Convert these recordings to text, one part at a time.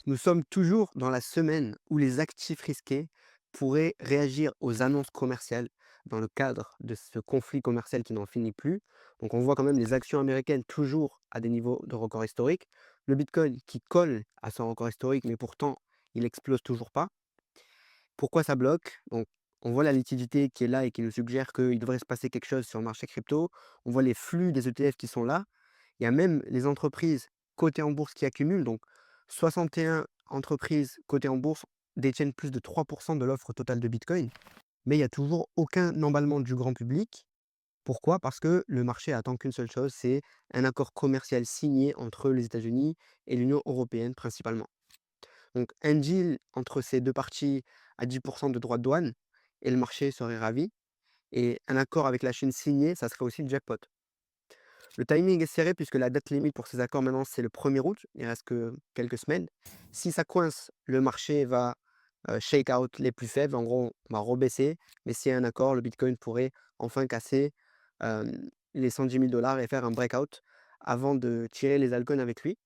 Nous sommes toujours dans la semaine où les actifs risqués pourraient réagir aux annonces commerciales dans le cadre de ce conflit commercial qui n'en finit plus. Donc on voit quand même les actions américaines toujours à des niveaux de record historiques. Le Bitcoin qui colle à son record historique, mais pourtant il explose toujours pas. Pourquoi ça bloque? Donc on voit la liquidité qui est là et qui nous suggère qu'il devrait se passer quelque chose sur le marché crypto. On voit les flux des ETF qui sont là. Il y a même les entreprises cotées en bourse qui accumulent. Donc 61 entreprises cotées en bourse détiennent plus de 3% de l'offre totale de Bitcoin. Mais il n'y a toujours aucun emballement du grand public. Pourquoi? Parce que le marché attend qu'une seule chose, c'est un accord commercial signé entre les États-Unis et l'Union européenne principalement. Donc un deal entre ces deux parties à 10% de droits de douane et le marché serait ravi. Et un accord avec la Chine signé, ça serait aussi le jackpot. Le timing est serré puisque la date limite pour ces accords maintenant, c'est le 1er août. Il reste que quelques semaines. Si ça coince, le marché va shake out les plus faibles. En gros, on va rebaisser. Mais s'il y a un accord, le Bitcoin pourrait enfin casser euh, les 110 000 dollars et faire un breakout avant de tirer les altcoins avec lui.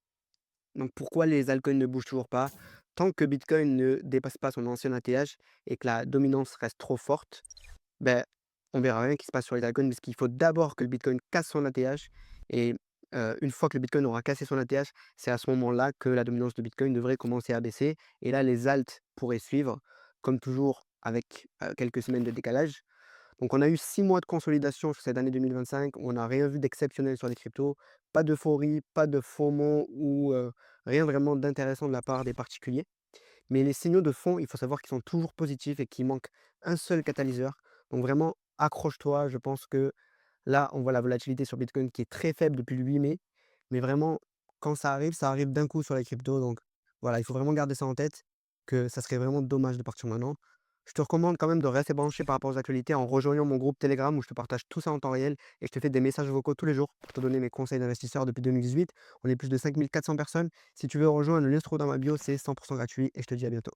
Donc pourquoi les altcoins ne bougent toujours pas? Tant que Bitcoin ne dépasse pas son ancien ATH et que la dominance reste trop forte, ben, on verra rien qui se passe sur les altcoins parce qu'il faut d'abord que le Bitcoin casse son ATH et une fois que le Bitcoin aura cassé son ATH, c'est à ce moment-là que la dominance de Bitcoin devrait commencer à baisser et là, les alts pourraient suivre, comme toujours avec, quelques semaines de décalage. Donc on a eu 6 mois de consolidation sur cette année 2025 où on n'a rien vu d'exceptionnel sur les cryptos, pas d'euphorie, pas de FOMO ou rien vraiment d'intéressant de la part des particuliers. Mais les signaux de fond, il faut savoir qu'ils sont toujours positifs et qu'il manque un seul catalyseur. Donc vraiment, accroche-toi. Je pense que là, on voit la volatilité sur Bitcoin qui est très faible depuis le 8 mai. Mais vraiment, quand ça arrive d'un coup sur les cryptos. Donc voilà, il faut vraiment garder ça en tête, que ça serait vraiment dommage de partir maintenant. Je te recommande quand même de rester branché par rapport aux actualités en rejoignant mon groupe Telegram où je te partage tout ça en temps réel et je te fais des messages vocaux tous les jours pour te donner mes conseils d'investisseur depuis 2018. On est plus de 5400 personnes. Si tu veux rejoindre, le lien se trouve dans ma bio, c'est 100% gratuit et je te dis à bientôt.